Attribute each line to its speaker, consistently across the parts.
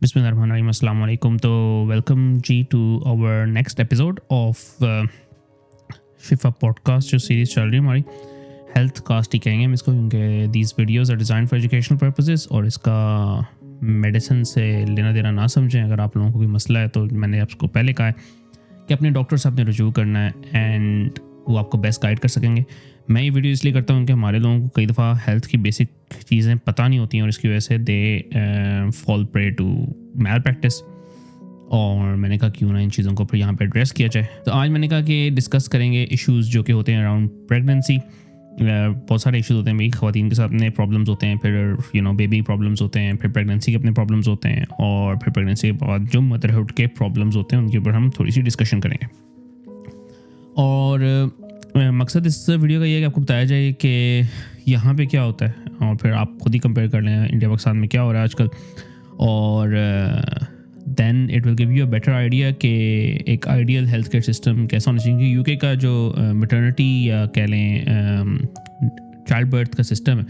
Speaker 1: बिस्मिल्लाहिर्रहमानिर्रहीम, अस्सलाम वालेकुम। तो welcome ji to our next episode of Shifa podcast. जो सीरीज़ चल रही है हमारी, हेल्थ कास्ट ही कहेंगे हम इसको, क्योंकि these videos are design for educational purposes और इसका मेडिसिन से लेना देना ना समझें। अगर आप लोगों को कोई मसला है तो मैंने आपको पहले कहा है कि अपने डॉक्टर साहब ने रजू करना है एंड वो आपको बेस्ट गाइड कर सकेंगे। मैं ये वीडियो इसलिए करता हूँ कि हमारे लोगों को कई दफ़ा हेल्थ की बेसिक चीज़ें पता नहीं होती हैं और इसकी वजह से they fall prey to malpractice. और मैंने कहा क्यों ना इन चीज़ों को फिर यहाँ पे एड्रेस किया जाए। तो आज मैंने कहा कि डिस्कस करेंगे इश्यूज़ जो कि होते हैं अराउंड प्रेगनेंसी। बहुत सारे इश्यूज़ होते हैं भाई, ख़वातीन के साथ अपने प्रॉब्लम्स होते हैं, फिर बेबी प्रॉब्लम्स होते हैं, फिर प्रेगनेंसी के अपने प्रॉब्लम्स होते हैं, और फिर प्रेगनेंसी के बाद जो मदरहुड के प्रॉब्लम्स होते हैं उनके ऊपर हम थोड़ी सी डिस्कशन करेंगे। और मकसद इस वीडियो का ये है कि आपको बताया जाए कि यहाँ पे क्या होता है और फिर आप खुद ही कंपेयर कर लें इंडिया पाकिस्तान में क्या हो रहा है आजकल, और then it will give you a better idea कि एक आइडियल हेल्थ केयर सिस्टम कैसा होना चाहिए। यूके का जो मैटरनिटी या कह लें चाइल्ड बर्थ का सिस्टम है,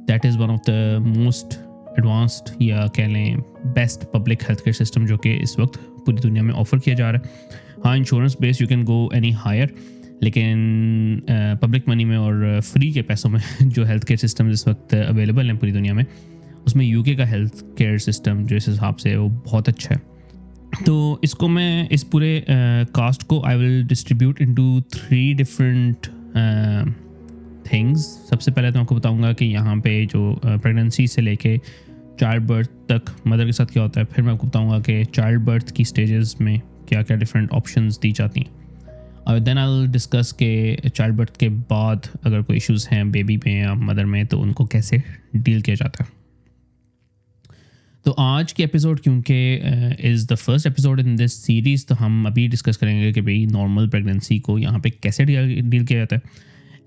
Speaker 1: that is one of the most advanced या कह लें best public health care system जो कि इस वक्त पूरी दुनिया में ऑफ़र किया जा रहा है। हाँ, insurance base you can go any higher, लेकिन पब्लिक मनी में और फ्री के पैसों में जो हेल्थ केयर सिस्टम इस वक्त अवेलेबल हैं पूरी दुनिया में, उसमें यूके का हेल्थ केयर सिस्टम जो इस हिसाब से वो बहुत अच्छा है। तो इसको मैं इस पूरे कास्ट को I will distribute into 3 different things. सबसे पहले तो आपको बताऊंगा कि यहाँ पे जो प्रेगनेंसी से लेके चाइल्ड बर्थ तक मदर के साथ क्या होता है। फिर मैं आपको बताऊंगा कि चाइल्ड बर्थ की स्टेजेस में क्या क्या डिफरेंट ऑप्शंस दी जाती हैं। और देन आई विल डिस्कस के चाइल्ड बर्थ के बाद अगर कोई इश्यूज़ हैं बेबी में या मदर में तो उनको कैसे डील किया जाता है। तो आज के एपिसोड क्योंकि is the first episode in this series, तो हम अभी डिस्कस करेंगे कि भाई नॉर्मल प्रेगनेंसी को यहाँ पे कैसे डील किया जाता है।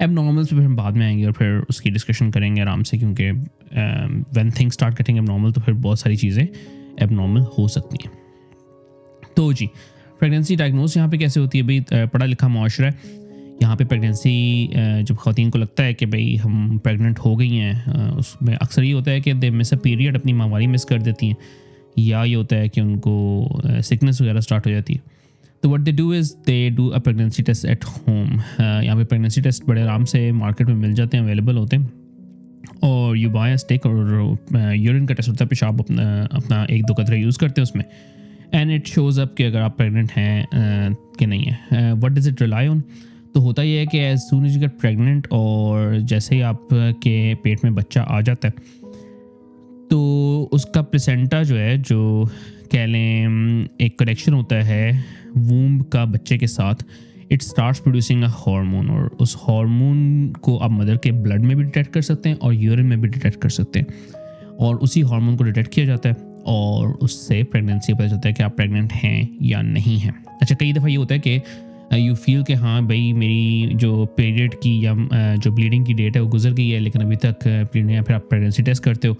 Speaker 1: एब नॉर्मल्स पे फिर हम बाद में आएंगे और फिर उसकी डिस्कशन करेंगे आराम से, क्योंकि व्हेन थिंग्स स्टार्ट गेटिंग एब नॉर्मल तो फिर बहुत सारी चीज़ें एब नॉर्मल हो सकती हैं। तो जी, प्रेगनेंसी डायग्नोस यहाँ पे कैसे होती है भाई। पढ़ा लिखा माशरा है यहाँ पे। प्रेगनेंसी जब ख़वातीन को लगता है कि भाई हम प्रेग्नेंट हो गई हैं, उसमें अक्सर ये होता है कि दे मिस अ पीरियड, अपनी माहवारी मिस कर देती हैं, या ये होता है कि उनको सिकनेस वगैरह स्टार्ट हो जाती है। तो what they do is they do a pregnancy test at home. यहाँ पे प्रेगनेंसी टेस्ट बड़े आराम से मार्केट में मिल जाते हैं, अवेलेबल होते हैं, और यू बाय अ स्टिक और यूरिन का टेस्ट होता है, पेशाब अपना 1-2 कतरे यूज़ करते हैं उसमें, एंड इट शोज़ अप कि अगर आप प्रेग्नेंट हैं कि नहीं है। What does it rely on. तो होता ये है कि as soon as you get pregnant और जैसे ही आप के पेट में बच्चा आ जाता है तो उसका प्लेसेंटा जो है, जो कह लें एक कनेक्शन होता है वूम्ब का बच्चे के साथ, it starts producing a hormone, और उस हार्मोन को आप मदर के ब्लड में भी डिटेक्ट कर सकते हैं और यूरिन में भी डिटेक्ट कर सकते हैं, और उसी हार्मोन को डिटेक्ट किया जाता है और उससे प्रेगनेंसी पता चलता है कि आप प्रेग्नेंट हैं या नहीं हैं। अच्छा, कई दफ़ा ये होता है कि यू फील कि हाँ भाई मेरी जो पीरियड की या जो ब्लीडिंग की डेट है वो गुजर गई है, लेकिन अभी तक पीरियड नहीं है। फिर आप प्रेगनेंसी टेस्ट करते हो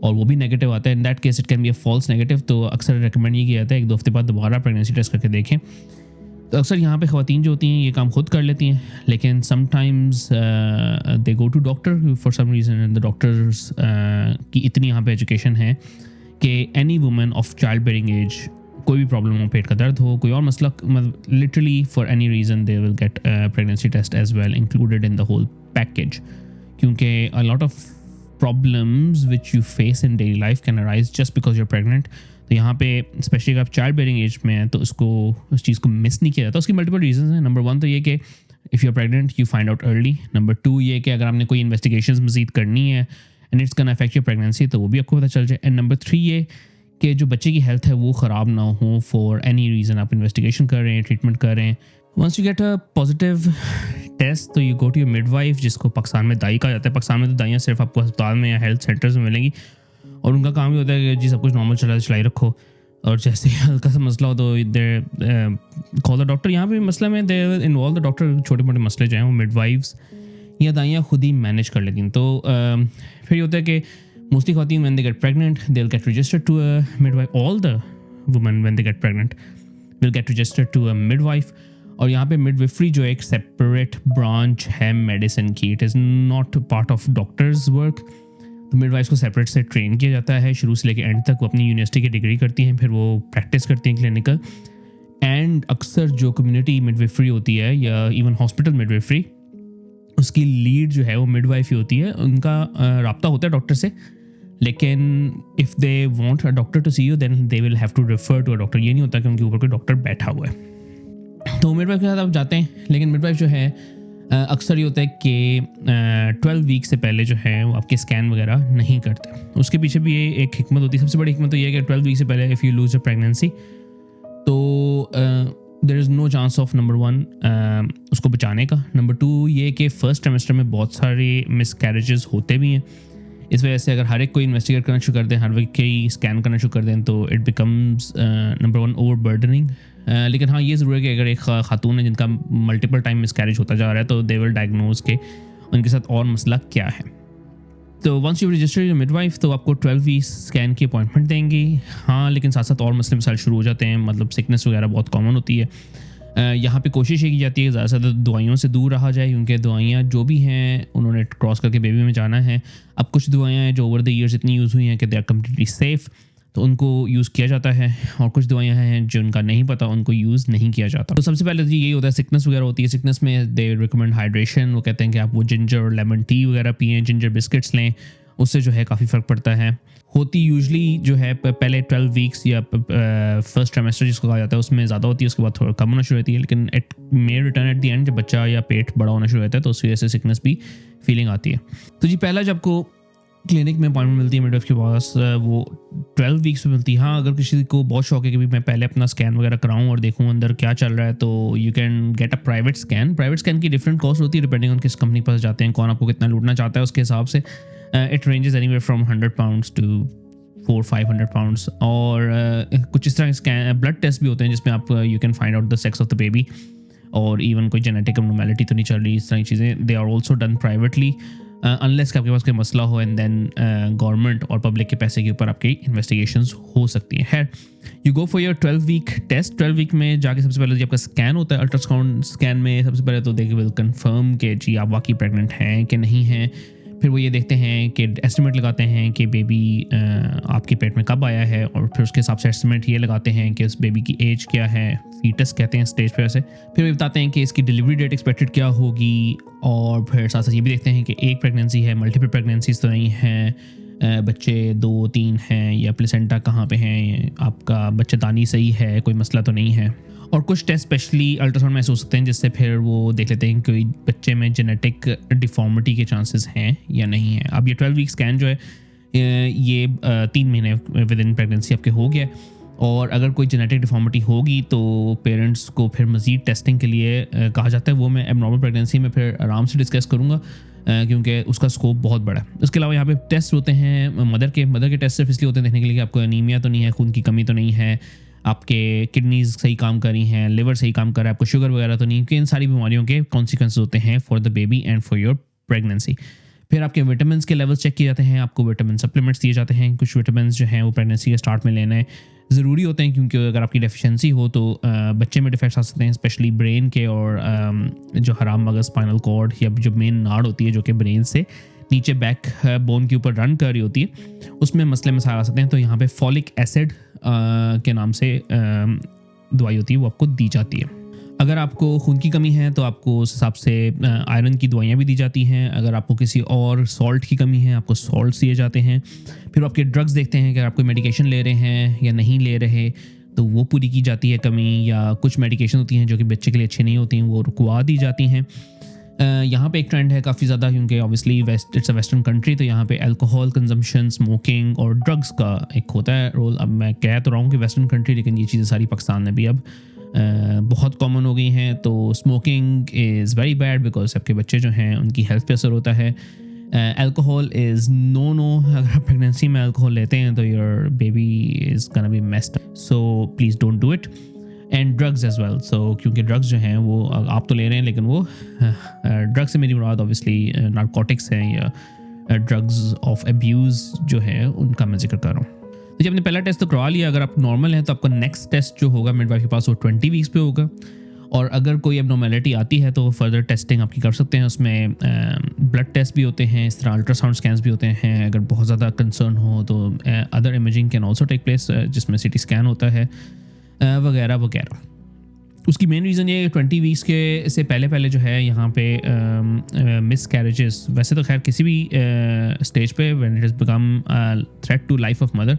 Speaker 1: और वो भी नेगेटिव आता है। In that case it can be a false negative. तो अक्सर रिकमेंड ये किया जाता है 1-2 हफ्ते बाद दोबारा प्रेगनेंसी टेस्ट करके देखें। तो अक्सर यहाँ पे ख़वातीन जो होती हैं ये काम खुद कर लेती हैं, लेकिन sometimes they go to doctor for some reason, and the doctors की इतनी यहाँ पे एजुकेशन है कि any women of child bearing age, कोई भी प्रॉब्लम हो, पेट का दर्द हो, कोई और मसला, literally for any reason they will get pregnancy test as well included in the whole package, क्योंकि a lot of problems which you face in daily life can arise just because you are pregnant. तो यहाँ पे specially अगर आप child bearing as में हैं तो उस चीज़ को मिस नहीं किया जाता। उसकी मल्टीपल रीजन हैं। नंबर 1 तो ये कि if you are pregnant you find out early. Number 2 ये कि अगर आपने कोई इन्वेस्टिगेशन मज़ीद करनी है and it's can affect your pregnancy तो वो भी आपको पता चल जाए। एंड नंबर 3 ये कि जो बच्चे की हेल्थ है वो ख़राब ना हो फॉर एनी रीज़न, आप इन्वेस्टिगेशन कर रहे हैं, ट्रीटमेंट कर रहे हैं। Once you get a positive test तो you go to your midwife, जिसको पाकिस्तान में दाई कहा जाता है। पाकिस्तान में तो दाइयाँ सिर्फ आपको अस्पताल में या हेल्थ सेंटर्स में मिलेंगी, और उनका काम ही होता है कि जी सब कुछ नॉर्मल चलाई रखो, और जैसे ही हल्का सा मसला हो तो दे कॉल द डॉक्टर। यहाँ पे मसला में दे इन्वॉल्व द डॉक्टर। छोटे मोटे मसले जो हैं वो मिडवाइफ्स या दाइयाँ खुद ही मैनेज कर लेती हैं। तो फिर ये होता है कि mostly ख़वातीन when they get pregnant they'll get registered to a midwife. All the women when they get pregnant will get registered to a midwife. और यहाँ पे midwifery जो एक separate branch है मेडिसिन की, it is not part of doctor's work. तो midwives को separate से ट्रेन किया जाता है शुरू से लेकर एंड तक। वो अपनी यूनिवर्सिटी की डिग्री करती हैं, फिर वो प्रैक्टिस करती हैं क्लिनिकल। एंड अक्सर जो कम्युनिटी मिडवाइफरी होती है या इवन हॉस्पिटल मिडवाइफरी, उसकी लीड जो है वो मिडवाइफ ही होती है। उनका राब्ता होता है डॉक्टर से, लेकिन if they want a doctor to see you then they will have to refer to a doctor. ये नहीं होता कि उनके ऊपर कोई डॉक्टर बैठा हुआ है। तो मिडवाइफ के साथ आप जाते हैं, लेकिन मिडवाइफ जो है अक्सर ये होता है कि 12 वीक से पहले जो है वो आपके स्कैन वगैरह नहीं करते। उसके पीछे भी ये एक हिकमत होती है। सबसे बड़ी हिकमत तो ये है कि 12 वीक से पहले if you lose a pregnancy तो there is no chance of number 1 उसको बचाने का। नंबर 2 ये कि फर्स्ट ट्राइमेस्टर में बहुत सारे मिसकैरेजेस होते भी हैं। इस वजह से अगर हर एक कोई इन्वेस्टिगेट करना शुरू कर दें, हर एक कोई स्कैन करना शुरू कर दें, तो it becomes number 1 over burdening. लेकिन हाँ, ये ज़रूर है कि अगर एक खातून है जिनका मल्टीपल टाइम मिसकैरेज होता जा रहा है तो दे विल डायग्नोज के उनके साथ और मसला क्या है। तो once you register your midwife तो आपको 12 वीक स्कैन की अपॉइंटमेंट देंगी। हाँ, लेकिन साथ साथ और मसले मसाइल शुरू हो जाते हैं, मतलब सिकनेस वगैरह बहुत कॉमन होती है। यहाँ पे कोशिश ये की जाती है कि ज़्यादा से ज़्यादा दवाइयों से दूर रहा जाए, क्योंकि दवाइयाँ जो भी हैं उन्होंने क्रॉस करके बेबी में जाना है। अब कुछ दवाइयाँ हैं जो ओवर द ईयर्स इतनी यूज़ हुई हैं कि दे आर कम्प्लीटली सेफ़, तो उनको यूज़ किया जाता है। और कुछ दवाइयाँ हैं जो उनका नहीं पता, उनको यूज़ नहीं किया जाता। तो सबसे पहले तो यही होता है, सिकनेस वगैरह होती है। सिकनेस में दे रिकमेंड हाइड्रेशन। वो कहते हैं कि आप वो जिंजर और लेमन टी वगैरह पिएँ, जिंजर बिस्किट्स लें, उससे जो है काफ़ी फ़र्क पड़ता है। होती यूजली जो है पहले 12 वीक्स या फर्स्ट ट्राइमेस्टर जिसको कहा जाता है उसमें ज़्यादा होती है, उसके बाद थोड़ा कम होना शुरू होती है। लेकिन it may return at the end, जब बच्चा या पेट बड़ा होना शुरू होता है तो उस वजह से सिकनेस भी फीलिंग आती है। तो जी पहला जब आपको क्लिनिक में अपॉइंटमेंट मिलती है मिडवाइफ के पास, वो 12 वीक्स में मिलती है। हाँ, अगर किसी को बहुत शौक है कि मैं पहले अपना स्कैन वगैरह कराऊं और देखूं अंदर क्या चल रहा है, तो you can get a private scan. Private scan की डिफरेंट कॉस्ट होती है डिपेंडिंग ऑन किस कंपनी के पास जाते हैं, कौन आपको कितना लूटना चाहता है उसके हिसाब से। It ranges anywhere from £100 to £400-500। और कुछ इस तरह स्कैन ब्लड टेस्ट भी होते हैं जिसमें आप you can find out the sex of the baby, और इवन कोई जेनेटिक एब्नॉर्मैलिटी तो नहीं चल रही। इस तरह की चीज़ें they are also done privately unless कि आपके पास कोई मसला हो, एंड देन गवर्नमेंट और पब्लिक के पैसे के ऊपर आपकी इन्वेस्टिगेशंस हो सकती हैं। खैर, you go for your 12 week test. 12 week में जाके सबसे पहले जो आपका स्कैन होता है, अल्ट्रासाउंड स्कैन में सबसे पहले तो दे विल कंफर्म कि जी आप वाकई प्रेग्नेंट हैं कि नहीं हैं। फिर वो ये देखते हैं कि एस्टिमेट लगाते हैं कि बेबी आपके पेट में कब आया है, और फिर उसके हिसाब से एस्टिमेट ये लगाते हैं कि उस बेबी की एज क्या है, फीटस कहते हैं स्टेज पे वैसे। फिर वो बताते हैं कि इसकी डिलीवरी डेट एक्सपेक्टेड क्या होगी, और फिर साथ साथ ये भी देखते हैं कि एक प्रेगनेंसी है, मल्टीपल प्रेगनेंसीज तो नहीं हैं, बच्चे 2-3 हैं, या प्लेसेंटा कहाँ पे हैं, आपका बच्चेदानी सही है, कोई मसला तो नहीं है। और कुछ टेस्ट स्पेशली अल्ट्रासाउंड में ऐसे हो सकते हैं जिससे फिर वो देख लेते हैं कि कोई बच्चे में जेनेटिक डिफॉर्मिटी के चांसेस हैं या नहीं हैं। अब ये 12 वीक स्कैन जो है ये 3 महीने विद इन प्रेगनेंसी आपके हो गया, और अगर कोई जेनेटिक डिफॉर्मिटी होगी तो पेरेंट्स को फिर मज़ीद टेस्टिंग के लिए कहा जाता है। वो मैं एबनॉर्मल प्रेगनेंसी में फिर आराम से डिस्कस करूँगा, क्योंकि उसका स्कोप बहुत बड़ा है। उसके अलावा यहाँ पे टेस्ट होते हैं मदर के टेस्ट सिर्फ इसलिए होते हैं देखने के लिए कि आपको एनीमिया तो नहीं है, खून की कमी तो नहीं है, आपके किडनीज सही काम कर रही हैं, लिवर सही काम कर रहा है, आपको शुगर वगैरह तो नहीं, क्योंकि इन सारी बीमारियों के कॉन्सिक्वेंसेस होते हैं for the baby and for your pregnancy. फिर आपके विटामिन के लेवल्स चेक किए जाते हैं, आपको विटामिन सप्लीमेंट्स दिए जाते हैं। कुछ विटामिन जो हैं वो प्रेगनेंसी के स्टार्ट में लेना ज़रूरी होते हैं, क्योंकि अगर आपकी डेफिशिएंसी हो तो बच्चे में डिफेक्ट्स आ सकते हैं, स्पेशली ब्रेन के, और जो हराम मगज स्पाइनल कॉर्ड या जो मेन नाड़ होती है जो कि ब्रेन से नीचे बैक बोन के ऊपर रन कर रही होती है, उसमें मसले मसाइल आ सकते हैं। तो यहाँ पे फॉलिक एसिड के नाम से दवाई होती है, वो आपको दी जाती है। अगर आपको खून की कमी है तो आपको उस हिसाब से आयरन की दवाइयाँ भी दी जाती हैं। अगर आपको किसी और सॉल्ट की कमी है, आपको सॉल्ट दिए जाते हैं। फिर आपके ड्रग्स देखते हैं कि आप कोई मेडिकेशन ले रहे हैं या नहीं ले रहे, तो वो पूरी की जाती है कमी। या कुछ मेडिकेशन होती हैं जो कि बच्चे के लिए अच्छी नहीं होती हैं, वो रुकवा दी जाती हैं। यहाँ पे एक ट्रेंड है काफ़ी ज़्यादा, क्योंकि obviously it's a western country, तो यहाँ पे अल्कोहल कंजम्पशन, स्मोकिंग और ड्रग्स का एक होता है रोल। अब मैं कह तो रहा हूँ कि वेस्टर्न कंट्री, लेकिन ये चीज़ें सारी पाकिस्तान में भी अब बहुत कॉमन हो गई हैं। तो smoking is very bad because आपके बच्चे जो हैं उनकी हेल्थ पे असर होता है। अल्कोहल इज़ नो, अगर आप प्रेगनेंसी में अल्कोहल लेते हैं तो your baby is gonna be messed, so please don't do it. And drugs as well, so क्योंकि ड्रग्स जो हैं वो आप तो ले रहे हैं, लेकिन वो ड्रग्स से मेरी मुराद ऑब्वियसली नारकोटिक्स हैं या ड्रग्स ऑफ अब्यूज़ जो है उनका मैं जिक्र कर रहा हूँ। तो जब आपने पहला टेस्ट तो करवा लिया, अगर आप नॉर्मल हैं तो आपका नेक्स्ट टेस्ट जो होगा मिडवाइफ के पास वो 20 वीक्स पे होगा। और अगर कोई एबनॉर्मेलिटी आती है तो फर्दर टेस्टिंग आपकी कर सकते हैं। उसमें ब्लड टेस्ट भी होते हैं, इस तरह अल्ट्रासाउंड स्कैन्स भी होते हैं। अगर बहुत ज़्यादा कंसर्न हो तो other imaging can also take place, जिसमें सीटी स्कैन होता है वगैरह वगैरह। उसकी मेन रीज़न ये है कि 20 वीक्स के से पहले जो है यहाँ पे मिस कैरेजेस, वैसे तो खैर किसी भी स्टेज पे when it is become threat to life of mother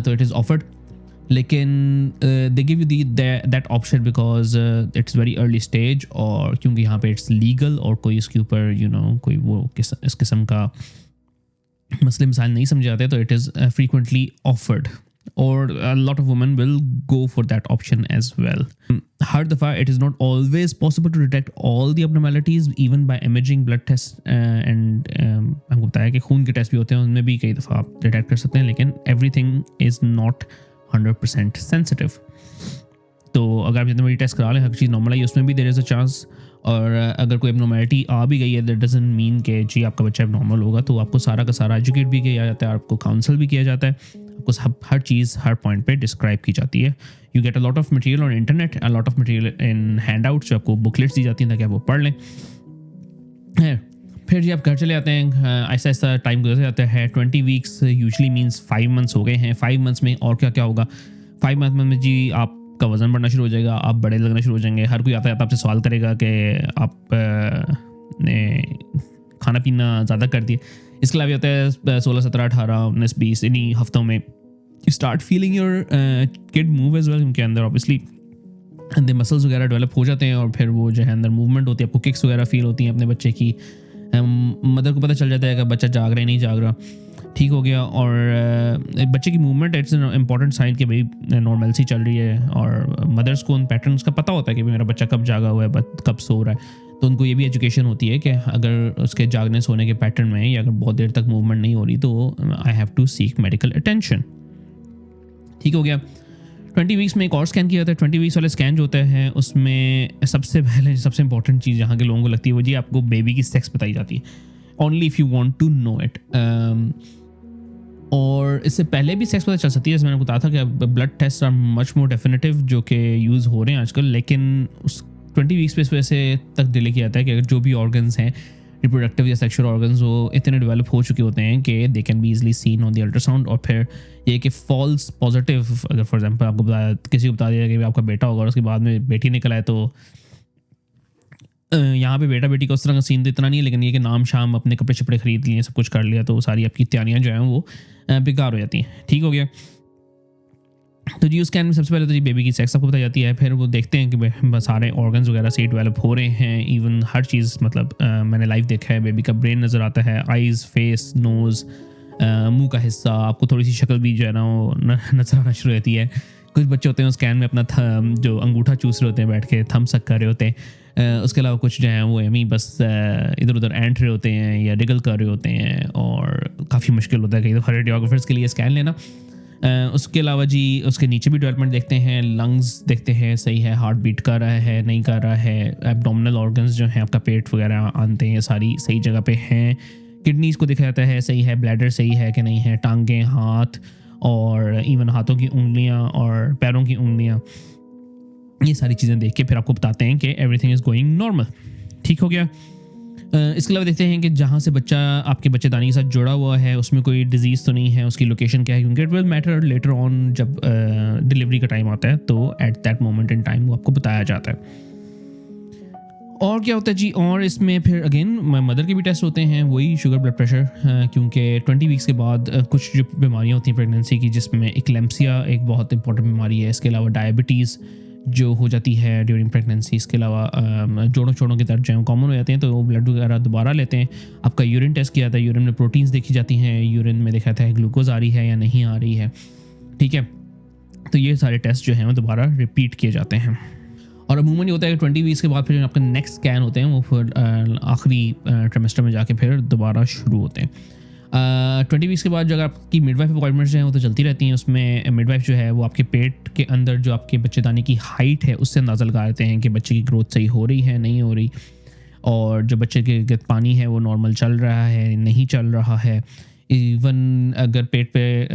Speaker 1: तो इट इज़ ऑफर्ड, लेकिन they give you that option because it's very early stage, और क्योंकि यहाँ पे इट्स लीगल और कोई इसके ऊपर कोई वो इस किस्म का मसले मसाइल नहीं समझे जाते, तो इट इज़ फ्रीक्वेंटली ऑफर्ड और a lot of women will go for that option as well. हर दफ़ा it is not always possible to detect all the abnormalities even by imaging blood tests and हमको बताया कि खून के test भी होते हैं, उनमें भी कई दफ़ा आप डिटेक्ट कर सकते हैं, लेकिन everything is not 100% sensitive. तो अगर आप जितने बड़ी टेस्ट करा लें हर चीज़ नॉर्मल आई, उसमें भी देयर इज़ अ चांस, और अगर कोई एबनॉर्मेलिटी आ भी गई है दैट डजंट मीन कि जी आपका बच्चा एबनॉर्मल होगा, तो आपको सारा का सारा एजुकेट भी किया जाता है, आपको काउंसल भी किया जाता है, आपको हर चीज़ हर पॉइंट पे डिस्क्राइब की जाती है। You get a lot of material on internet, a lot of material in hand out, जो आपको बुकलेट्स दी जाती हैं ताकि आप वो पढ़ लें। फिर जी आप घर चले जाते हैं, ऐसा ऐसा टाइम गुजर जाता है। 20 वीक्स यूजली मीन्स 5 मंथ्स हो गए हैं। 5 मंथ्स में और क्या क्या होगा? 5 मंथ में जी आपका वज़न बढ़ना शुरू हो जाएगा, आप बड़े लगना शुरू हो जाएंगे। हर कोई आता है आपसे सवाल करेगा कि आप ने खाना पीना ज़्यादा कर दिए। इसके अलावा होता है 16, 17, 18, 19, 20 इन्हीं हफ्तों में you start feeling your kid move as well. उनके अंदर ऑब्वियसली अंदर मसल्स वगैरह डेवलप हो जाते हैं और फिर वो जो है अंदर मूवमेंट होती है, आपको किक्स वगैरह फील होती हैं अपने बच्चे की। मदर को पता चल जाता है कि बच्चा जाग रहा है नहीं जाग रहा, ठीक हो गया। और बच्चे की movement it's an important sign कि भाई नॉर्मलसी चल रही है, और मदर्स को उन पैटर्न्स का पता होता है कि भाई मेरा बच्चा कब जागा हुआ है, कब सो रहा है। तो उनको ये भी एजुकेशन होती है कि अगर उसके जागने सोने के पैटर्न में या अगर बहुत देर तक मूवमेंट नहीं हो रही तो I have to seek medical attention, ठीक हो गया। 20 वीक्स में एक और स्कैन किया जाता है। 20 वीक्स वाले स्कैन जो होते हैं उसमें सबसे पहले सबसे इंपॉर्टेंट चीज़ यहाँ के लोगों को लगती है वो जी आपको बेबी की सेक्स बताई जाती है, only if you want to know it. और इससे पहले भी सेक्स पता चल सकती है, जैसे मैंने बताया था कि blood test are much more definitive जो कि यूज़ हो रहे हैं आजकल, लेकिन उस 20 वीक्स पे इस वजह से तक डिले किया जाता है कि अगर जो भी ऑर्गन्स हैं रिप्रोडक्टिव या सेक्सुअल ऑर्गन्स वो इतने डेवलप हो चुके होते हैं कि they can be easily seen on the ultrasound. और फिर ये कि फॉल्स पॉजिटिव, अगर फॉर एग्जांपल आपको किसी को बता दिया कि आपका बेटा होगा और उसके बाद में बेटी निकल आए, तो यहाँ पे बेटा बेटी का उस तरह का सीन तो इतना नहीं है, लेकिन ये कि नाम शाम अपने कपड़े शपड़े खरीद लिए, सब कुछ कर लिया, तो सारी आपकी तैयारियाँ जो हैं वो बेकार हो जाती हैं, ठीक हो गया। तो जी उस स्कैन में सबसे पहले तो जी बेबी की सेक्स आपको बताई जाती है। फिर वो देखते हैं कि सारे ऑर्गन्स वगैरह सही डेवलप हो रहे हैं, इवन हर चीज़, मतलब मैंने लाइव देखा है, बेबी का ब्रेन नज़र आता है, आइज़, फेस, नोज़, मुंह का हिस्सा, आपको थोड़ी सी शक्ल भी जो है ना वो नज़र आना शुरू होती है। कुछ बच्चे होते हैं स्कैन में अपना जो अंगूठा चूस रहे होते हैं बैठ के, थम सक कर रहे होते हैं। उसके अलावा कुछ जो हैं वो एमी बस इधर उधर एंट रहे होते हैं या डिगल कर रहे होते हैं, और काफ़ी मुश्किल होता है कई दफ़ा रेडियोग्राफर्स के लिए स्कैन लेना। उसके अलावा जी उसके नीचे भी डेवलपमेंट देखते हैं, लंग्स देखते हैं सही है, हार्ट बीट कर रहा है नहीं कर रहा है, एब्डोमिनल ऑर्गन्स जो हैं आपका पेट वगैरह आते हैं सारी सही जगह पे हैं, किडनीज़ को देखा जाता है सही है, ब्लैडर सही है कि नहीं है, टांगें, हाथ और इवन हाथों की उंगलियां और पैरों की उंगलियां, ये सारी चीज़ें देख के फिर आपको बताते हैं कि एवरीथिंग इज़ गोइंग नॉर्मल, ठीक हो गया। इसके अलावा देखते हैं कि जहाँ से बच्चा आपके बच्चेदानी के साथ जुड़ा हुआ है उसमें कोई डिजीज़ तो नहीं है, उसकी लोकेशन क्या है, क्योंकि it will matter later on जब डिलीवरी का टाइम आता है, तो at that moment in time वो आपको बताया जाता है। और क्या होता है जी, और इसमें फिर अगेन मदर के भी टेस्ट होते हैं, वही शुगर, ब्लड प्रेशर, क्योंकि 20 वीक्स के बाद कुछ जो बीमारियाँ होती हैं प्रेगनेंसी की, जिसमें एक्लेम्पसिया एक बहुत इंपॉर्टेंट बीमारी है, इसके अलावा डायबिटीज़ जो हो जाती है ड्यूरिंग प्रेगनेंसी, इसके अलावा जोड़ों छोड़ों के दर्द जो हैं कॉमन हो जाते हैं, तो वो ब्लड वगैरह दोबारा लेते हैं। आपका यूरिन टेस्ट किया जाता है, यूरिन में प्रोटीन्स देखी जाती हैं, यूरिन में देखा जाता है ग्लूकोज आ रही है या नहीं आ रही है, ठीक है। तो ये सारे टेस्ट जो हैं वो दोबारा रिपीट किए जाते हैं। और अमूमन ये होता है कि 20 वीक्स के बाद फिर आपका नेक्स्ट स्कैन होते हैं वो फिर आखिरी ट्रिमेस्टर में जाके फिर दोबारा शुरू होते हैं। 20 वीक्स के बाद जो अगर आपकी मिडवाइफ अपॉइंटमेंट्स जो हैं वो तो चलती रहती हैं, उसमें मिडवाइफ जो है वो आपके पेट के अंदर जो आपके बच्चेदानी की हाइट है उससे अंदाज़ा लगा देते हैं कि बच्चे की ग्रोथ सही हो रही है नहीं हो रही, और जो बच्चे के पानी है वो नॉर्मल चल रहा है नहीं चल रहा है। इवन अगर पेट पे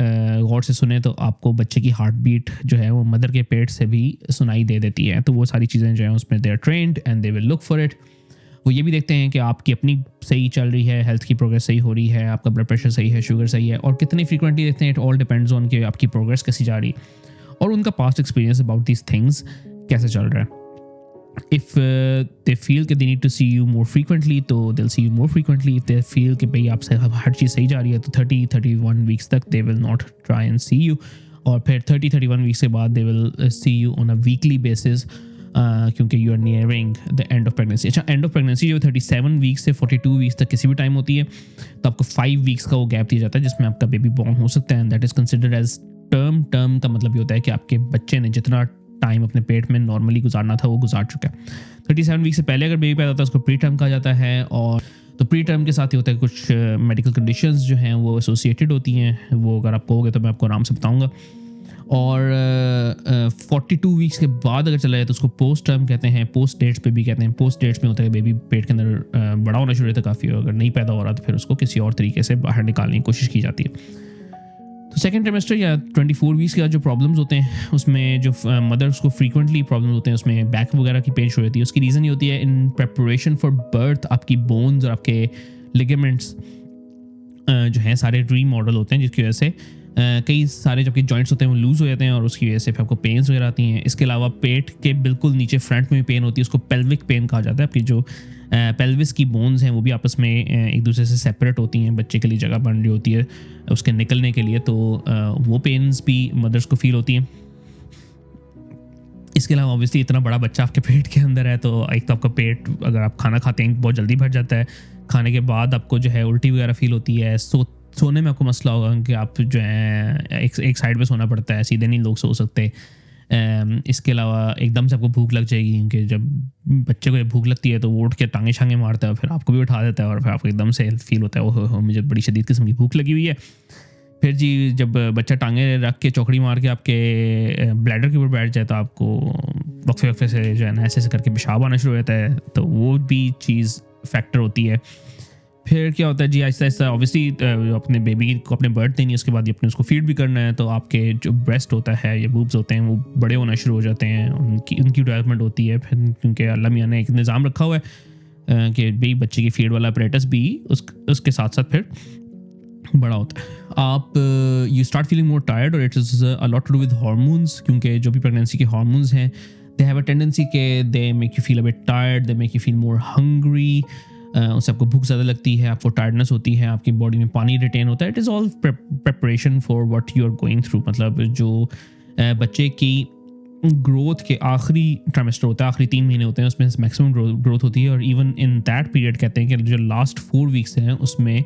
Speaker 1: गौर से सुने तो आपको बच्चे की हार्ट बीट जो है वो मदर के पेट से भी सुनाई दे देती है। तो वो सारी चीज़ें जो हैं उसमें they are trained and they will look for it. वो ये भी देखते हैं कि आपकी अपनी सही चल रही है, हेल्थ की प्रोग्रेस सही हो रही है, आपका ब्लड प्रेशर सही है, शुगर सही है, और कितनी फ्रीक्वेंटली देखते हैं। इट ऑल डिपेंड्स ऑन कि आपकी प्रोग्रेस कैसी जा रही है और उनका past experience about these things कैसे चल रहा है। If they feel कि they need to see you more frequently तो they'll see you more frequently. If they feel कि भाई आपसे हर चीज़ सही जा रही है तो 30-31 weeks तक they will not try and see you, और फिर 30-31 weeks के बाद they will see you on a weekly basis क्योंकि you are nearing the end of pregnancy। अच्छा, end of pregnancy जो 37 weeks से 42 weeks तक किसी भी टाइम होती है तो आपको 5 weeks का वो गैप दिया जाता है जिसमें आपका बेबी बॉर्न हो सकता है, and that is considered as term. Term का मतलब ये होता है कि आपके बच्चे ने जितना टाइम अपने पेट में नॉर्मली गुजारना था वो गुजार चुका है। 37 वीक से पहले अगर बेबी पैदा होता है उसको प्री टर्म कहा जाता है, और तो प्री टर्म के साथ ही होता है कुछ मेडिकल कंडीशंस जो हैं वो एसोसिएटेड होती हैं, वो अगर आप कहोगे तो मैं आपको आराम से बताऊंगा। और 42 वीक्स के बाद अगर चला जाए तो उसको पोस्ट टर्म कहते हैं, पोस्ट डेट्स पे भी कहते हैं। पोस्ट डेट्स में होता है बेबी पेट के अंदर बड़ा होना शुरू होता है काफ़ी, अगर नहीं पैदा हो रहा तो फिर उसको किसी और तरीके से बाहर निकालने की कोशिश की जाती है। तो सेकेंड ट्रिमेस्टर या 24 वीक्स के बाद जो प्रॉब्लम्स होते हैं उसमें जो मदर्स को फ्रीक्वेंटली प्रॉब्लम्स होते हैं, उसमें बैक वगैरह की पेन शुरू होती है। उसकी रीज़न ये होती है इन प्रेपरेशन फॉर बर्थ आपकी बोन्स और आपके लिगामेंट्स जो हैं सारे रीमॉडल होते हैं, जिसकी वजह से कई सारे जो आपके जॉइंट्स होते हैं वो लूज़ हो जाते हैं और उसकी वजह से फिर आपको पेन्स वगैरह आती हैं। इसके अलावा पेट के बिल्कुल नीचे फ्रंट में भी पेन होती है, उसको पेल्विक पेन कहा जाता है। आपकी जो पेल्विस की बोन्स हैं वो भी आपस में एक दूसरे से सेपरेट होती हैं, बच्चे के लिए जगह बन रही होती है उसके निकलने के लिए, तो वो पेन्स भी मदर्स को फील होती हैं। इसके अलावा ऑब्वियसली इतना बड़ा बच्चा आपके पेट के अंदर है तो एक तो आपका पेट अगर आप खाना खाते हैं बहुत जल्दी भर जाता है, खाने के बाद आपको जो है उल्टी वगैरह फील होती है, सोने में आपको मसला होगा कि आप जो है एक साइड पे सोना पड़ता है, सीधे नहीं लोग सो सकते। इसके अलावा एकदम से आपको भूख लग जाएगी क्योंकि जब बच्चे को भूख लगती है तो वो उठ के टांगे छांगे मारता है, फिर आपको भी उठा देता है और फिर आपको एकदम से फील होता है ओह मुझे बड़ी शदीद किस्म की भूख लगी हुई है। फिर जी जब बच्चा टांगे रख के चौकड़ी मार के आपके ब्लैडर के ऊपर बैठ जाए तो आपको वक्फे वक्फे से जो है ना ऐसे करके पेशाब आना शुरू हो जाता है, तो वो भी चीज़ फैक्टर होती है। फिर क्या होता है जी आहिस्ता आहिस्ता ऑब्वियसली अपने बेबी को अपने बर्थ देनी है, उसके बाद अपने उसको फीड भी करना है, तो आपके जो ब्रेस्ट होता है या बूब्स होते हैं वो बड़े होना शुरू हो जाते हैं, उनकी डेवलपमेंट होती है। फिर क्योंकि अल्लाह मियाँ ने एक निज़ाम रखा हुआ है कि भाई बच्चे की फीड वाला अपरेटस भी उसके साथ साथ फिर बड़ा होता है। आप you start feeling more tired और it is a lot to do with hormones, क्योंकि जो भी प्रेगनेंसी के हार्मोन्स हैं दे हैव अ टेंडेंसी के they make you feel a bit tired, they make you feel more hungry, उससे आपको भूख ज़्यादा लगती है, आपको टायर्डनेस होती है, आपकी बॉडी में पानी रिटेन होता है। It is all preparation for what you are going through. मतलब जो बच्चे की ग्रोथ के आखिरी ट्राइमेस्टर होता है, आखिरी 3 महीने होते हैं, उसमें मैक्सिमम ग्रोथ होती है, और इवन इन दैट पीरियड कहते हैं कि जो लास्ट 4 वीक्स हैं उसमें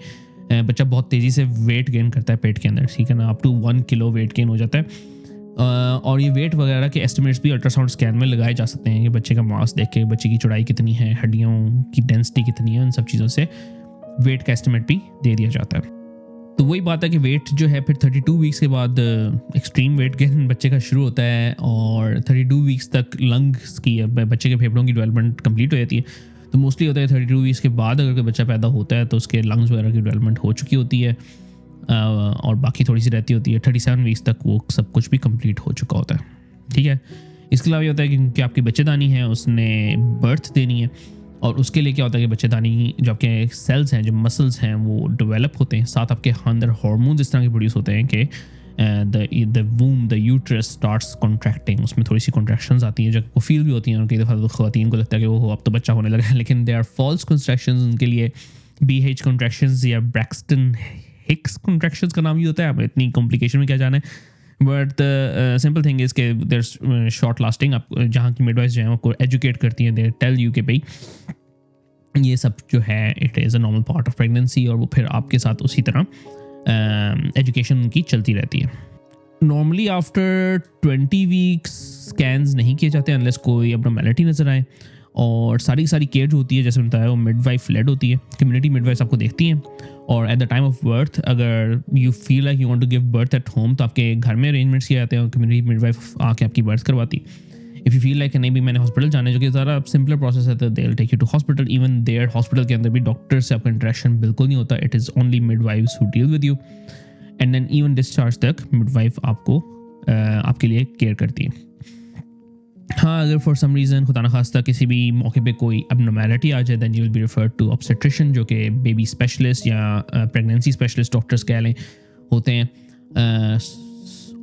Speaker 1: बच्चा बहुत तेज़ी से वेट गेन करता है पेट के अंदर, ठीक है ना, up to 1 kilo weight gain हो जाता है। और ये वेट वगैरह के एस्टिमेट्स भी अल्ट्रासाउंड स्कैन में लगाए जा सकते हैं कि बच्चे का मास देख के बच्चे की चौड़ाई कितनी है, हड्डियों की डेंसिटी कितनी है, उन सब चीज़ों से वेट का एस्टिमेट भी दे दिया जाता है। तो वही बात है कि वेट जो है फिर 32 वीक्स के बाद एक्सट्रीम वेट गेन बच्चे का शुरू होता है, और 32 वीक्स तक लंग्स की बच्चे के फेफड़ों की डेवलपमेंट कंप्लीट हो जाती है। तो मोस्टली होता है 32 वीक्स के बाद अगर कोई बच्चा पैदा होता है तो उसके लंग्स वगैरह की डेवलपमेंट हो चुकी होती है, और बाकी थोड़ी सी रहती होती है। 37 वीक्स तक वो सब कुछ भी कंप्लीट हो चुका होता है, ठीक है। इसके अलावा ये होता है कि आपकी बच्चेदानी है उसने बर्थ देनी है, और उसके लिए क्या होता है कि बच्चेदानी जो आपके सेल्स हैं, जो मसल्स हैं, वो डेवलप होते हैं, साथ आपके अंदर हार्मोन्स इस तरह के प्रोड्यूस होते हैं कि the वूम the uterus starts contracting, उसमें थोड़ी सी कॉन्ट्रैक्शंस आती हैं जो आपको फील भी होती हैं, और कई दफ़ा तो ख़वातीन को लगता है कि वो अब तो बच्चा होने लगा है, लेकिन दे आर फॉल्स कॉन्ट्रैक्शंस। उनके लिए BH कॉन्ट्रैक्शंस या ब्रैक्सटन हिक्स कॉन्ट्रैक्शंस का नाम ही होता है, अब इतनी कॉम्प्लिकेशन में क्या जाना है, but the simple thing is के देयर शॉर्ट लास्टिंग। आप जहाँ की मिडवाइफ जो है आपको एजुकेट करती हैं, दे टेल यू कि भाई ये सब जो है it is a normal part of pregnancy, और वो फिर आपके साथ उसी तरह एजुकेशन उनकी चलती रहती है। नॉर्मली आफ्टर 20 वीक्स स्कैन्स नहीं किए जाते अनलेस कोई एब्नॉर्मैलिटी नज़र आए, और सारी केयर जो होती है जैसे बताया वो मिडवाइफ लेड होती है, कम्युनिटी मिडवाइफ आपको देखती हैं, और at the time of birth अगर you feel like you want to give birth at home तो आपके घर में अरेंजमेंट्स किए जाते हैं और कम्युनिटी मिडवाइफ आके आपकी बर्थ करवाती। इफ़ यू फील लाइक नहीं भी मैंने हॉस्पिटल जाना है, जो कि ज़रा सिंपलर प्रोसेस है, तो they will take you to hospital. Even there hospital के अंदर भी डॉक्टर से आपका इंटरेक्शन बिल्कुल नहीं होता. It is only midwives who deal with you. And then even discharge तक मिडवाइफ आपको आपके लिए केयर करती है. हाँ, अगर फॉर सम रीज़न खुदा न खास्ता किसी भी मौके पे कोई अबनॉर्मैलिटी आ जाए, then you will be referred to obstetrician, जो कि बेबी स्पेशलिस्ट या प्रेगनेंसी स्पेशलिस्ट डॉक्टर्स कह लें होते हैं.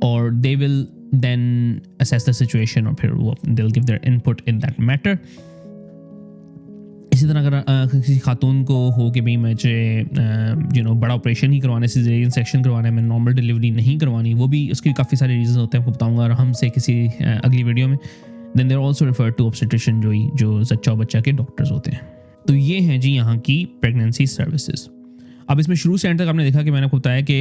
Speaker 1: और they will then assess the situation और फिर वो they will give their input in that matter. इसी तरह अगर किसी खातून को हो कि भाई मुझे बड़ा ऑपरेशन ही करवाना है, सिजेरियन सेक्शन करवाना है, मैं नॉर्मल डिलीवरी नहीं करवानी, वो भी उसके काफ़ी सारे रीज़न होते हैं, आपको बताऊंगा आराम से किसी अगली वीडियो में. Then there also refer to obstetrician, जो जच्चा बच्चा के डॉक्टर्स होते हैं. तो ये हैं जी यहाँ की प्रेगनेंसी सर्विसेज. अब इसमें शुरू से एंड तक आपने देखा कि मैंने आपको बताया कि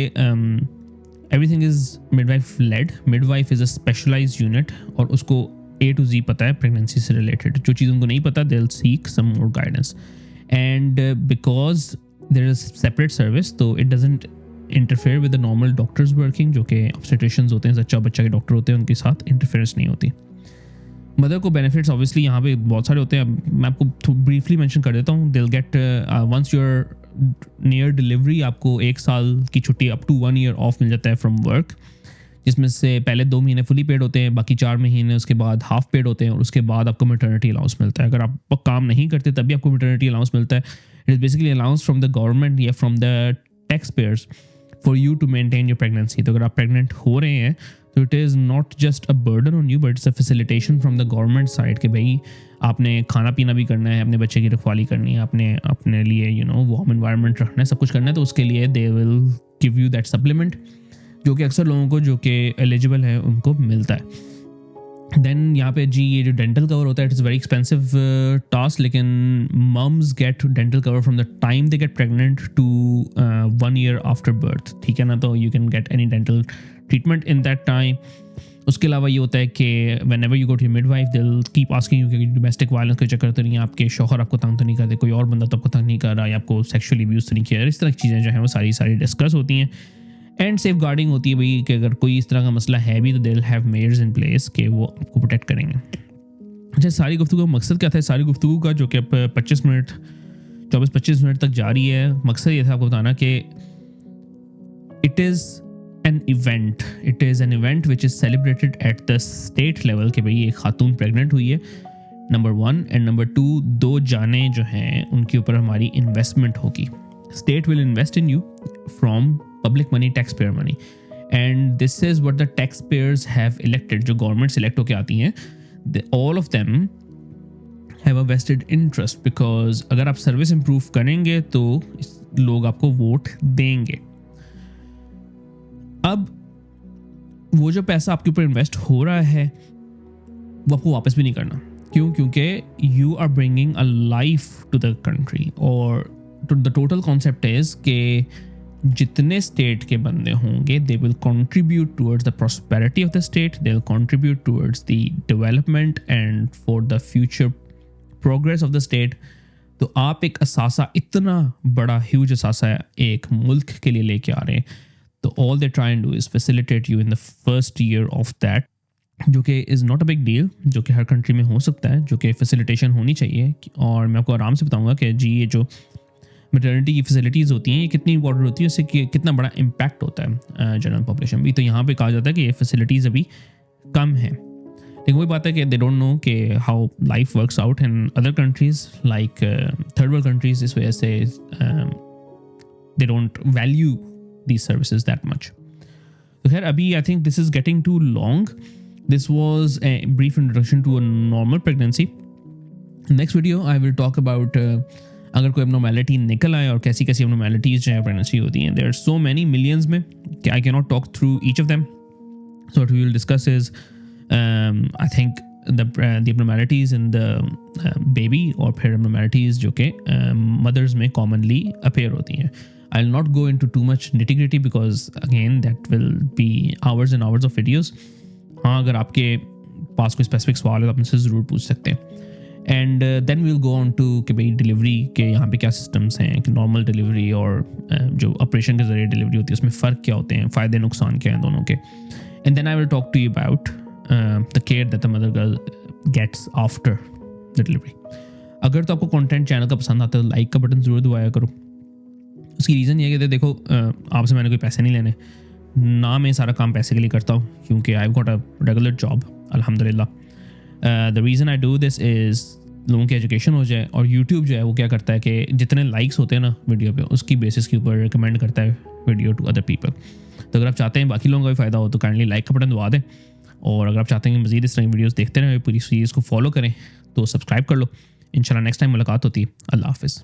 Speaker 1: everything is midwife led. Midwife is a specialized unit और उसको A to Z पता है प्रेगनेंसी से रिलेटेड. जो चीज़ उनको नहीं पता, they will seek some more guidance. And because there is separate service, तो it doesn't interfere with the normal doctors working, जो कि ऑब्स्टेट्रिशियंस होते हैं, जच्चा बच्चा के डॉक्टर होते हैं, उनके साथ इंटरफेरेंस नहीं होती. मदर को बेनिफिट्स ऑब्वियसली यहाँ पे बहुत सारे होते हैं. मैं आपको ब्रीफली मेंशन कर देता हूँ. They will get once your near delivery, आपको 1 साल की छुट्टी अप टू 1 ईयर ऑफ मिल जाता है फ्रॉम वर्क, जिसमें से पहले 2 महीने फुली पेड होते हैं, बाकी 4 महीने उसके बाद हाफ पेड होते हैं, और उसके बाद आपको मैटरनिटी अलाउंस मिलता है. अगर आप काम नहीं करते तभी आपको मैटरनिटी अलाउंस मिलता है. It is basically allowance from the government या from the tax payers for you to maintain your pregnancy. तो अगर आप प्रेगनेंट हो रहे हैं तो it is not just a burden on you, but it's a facilitation from the government side कि भाई आपने खाना पीना भी करना है, अपने बच्चे की रखवाली करनी है, आपने अपने लिए वार्म एनवायरनमेंट रखना है, सब कुछ करना है, तो उसके लिए दे will give you that supplement, जो कि अक्सर लोगों को जो कि एलिजिबल है उनको मिलता है. देन यहाँ पे जी ये जो डेंटल कवर होता है, it is very expensive task, लेकिन mums get dental cover from the time they get pregnant to 1 year after birth. ठीक है ना, तो you can get any dental treatment in that time. उसके अलावा ये होता है कि whenever you go to your midwife, they will keep asking you कि डोमेस्टिक वायलेंस के चक्कर तो नहीं है, आपके शौहर आपको तंग तो नहीं करते, कोई और बंदा तो आपको तंग नहीं कर रहा, या आपको सेक्शुअली अब्यूज तो नहीं किया. इस तरह की चीज़ें जो हैं वो सारी डिस्कस होती हैं. एंड सेफ गार्डिंग होती है भाई कि अगर कोई इस तरह का मसला है भी तो they will have measures in place कि वो आपको प्रोटेक्ट करेंगे. अच्छा, सारी गुफ्तगू का मकसद क्या था? सारी गुफ्तगू का जो कि अब 24 मिनट तक जारी है, मकसद ये था आपको बताना कि it is an event which is celebrated at the state level कि भाई एक खातून प्रेगनेंट हुई है, नंबर 1, एंड नंबर 2, 2 जाने जो हैं उनके ऊपर हमारी इन्वेस्टमेंट होगी. State will invest in you from public money, taxpayer money, and this is what the taxpayers have elected. जो government select होके आती हैं, all of them have a vested interest, because अगर आप service improve करेंगे तो लोग आपको वोट देंगे. अब वो जो पैसा आपके ऊपर इन्वेस्ट हो रहा है वो आपको वापस भी नहीं करना. क्यों? क्योंकि you are bringing a life to the country, और the total concept is कि जितने स्टेट के बंदे होंगे they will contribute towards the prosperity of the state, they will contribute towards the development and for the future progress of the state. तो आप एक असासा, इतना बड़ा ह्यूज असासा एक मुल्क के लिए लेके आ रहे हैं, तो all they try and do is facilitate you in the first year of that, जो कि is not a big deal, जो कि हर कंट्री में हो सकता है, जो कि फैसिलिटेशन होनी चाहिए. और मैं आपको आराम से बताऊँगा कि जी ये जो मैटरनिटी की फैसिलिटीज़ होती हैं ये कितनी इंपॉर्टेंट होती है, उससे कितना बड़ा इम्पैक्ट होता है जनरल पॉपुलेशन भी. तो यहाँ पे कहा जाता है कि ये फैसिलिटीज़ अभी कम हैं, लेकिन वही बात है कि दे डोंट नो कि how life works out in other countries like third world countries. इस वजह से they don't value these services that much. तो खैर अभी I think this is getting too long. This was a brief introduction to a normal pregnancy. Next video I will talk about अगर कोई एब्नॉर्मैलिटी निकल आए और कैसी एब्नॉर्मैलिटीज़ जो है प्रेगनेंसी होती हैं. There are so many millions में कि I can not talk through each of them. So what we will discuss is I think the abnormalities in the baby, और फिर एब्नॉर्मैलिटीज़ जो कि मदर्स में कॉमनली अपेयर होती हैं. I will not go into too much nitty-gritty because again that will be hours and hours of videos. हाँ, अगर आपके पास कोई स्पेसिफिक सवाल है तो आप मुझसे ज़रूर पूछ सकते हैं. And then we will go on to कि भाई डिलीवरी के यहाँ पे क्या सिस्टम्स हैं, कि नॉर्मल डिलीवरी और जो ऑपरेशन के ज़रिए डिलीवरी होती है उसमें फ़र्क क्या होते हैं, फ़ायदे नुकसान क्या हैं दोनों के. And then I will talk to you about the care that the mother girl gets after the delivery. अगर तो आपको कंटेंट चैनल का पसंद आता है तो लाइक का बटन ज़रूर दबाया करो। उसकी रीज़न ये है कि देखो आपसे मैंने कोई पैसे नहीं लेने, ना मैं सारा काम पैसे के लिए करता हूँ क्योंकि I have got a regular job अल्हम्दुलिल्लाह। The reason I do this is लोगों की एजुकेशन हो जाए, और यूट्यूब जो है वो क्या करता है कि जितने लाइक्स होते हैं ना वीडियो पे, उसकी बेसिस के ऊपर रिकमेंड करता है वीडियो टू अदर पीपल। तो अगर आप चाहते हैं बाकी लोगों का भी फ़ायदा हो तो काइंडली लाइक का बटन दबा दें, और अगर आप चाहते हैं कि मज़ीद इस तरह की वीडियोज़ देखते रहें, पूरी सीरीज़ को फॉलो करें तो सब्सक्राइब कर लो। इंशाल्लाह नेक्स्ट टाइम मुलाकात होती है। अल्लाह हाफ़िज़।